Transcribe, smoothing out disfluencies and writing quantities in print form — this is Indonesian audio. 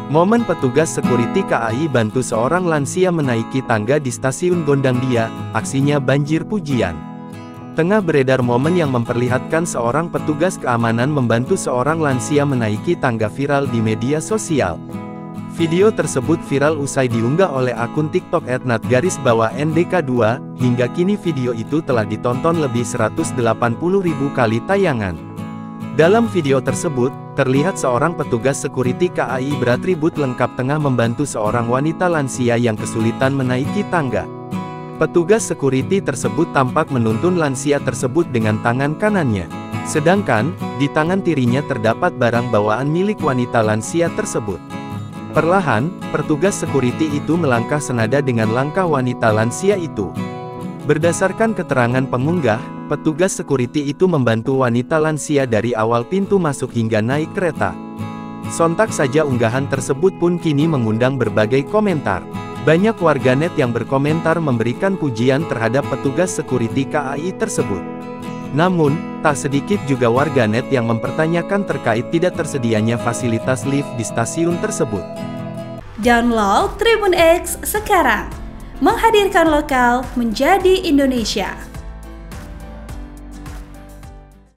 Momen petugas security KAI bantu seorang lansia menaiki tangga di stasiun Gondangdia, aksinya banjir pujian. Tengah beredar momen yang memperlihatkan seorang petugas keamanan membantu seorang lansia menaiki tangga viral di media sosial. Video tersebut viral usai diunggah oleh akun TikTok @nat_ndk2, hingga kini video itu telah ditonton lebih 180.000 kali tayangan. Dalam video tersebut, terlihat seorang petugas security KAI beratribut lengkap tengah membantu seorang wanita lansia yang kesulitan menaiki tangga. Petugas security tersebut tampak menuntun lansia tersebut dengan tangan kanannya. Sedangkan, di tangan kirinya terdapat barang bawaan milik wanita lansia tersebut. Perlahan, petugas security itu melangkah senada dengan langkah wanita lansia itu. Berdasarkan keterangan pengunggah, petugas security itu membantu wanita lansia dari awal pintu masuk hingga naik kereta. Sontak saja unggahan tersebut pun kini mengundang berbagai komentar. Banyak warganet yang berkomentar memberikan pujian terhadap petugas security KAI tersebut. Namun, tak sedikit juga warganet yang mempertanyakan terkait tidak tersedianya fasilitas lift di stasiun tersebut. Download Tribun X sekarang, menghadirkan lokal menjadi Indonesia.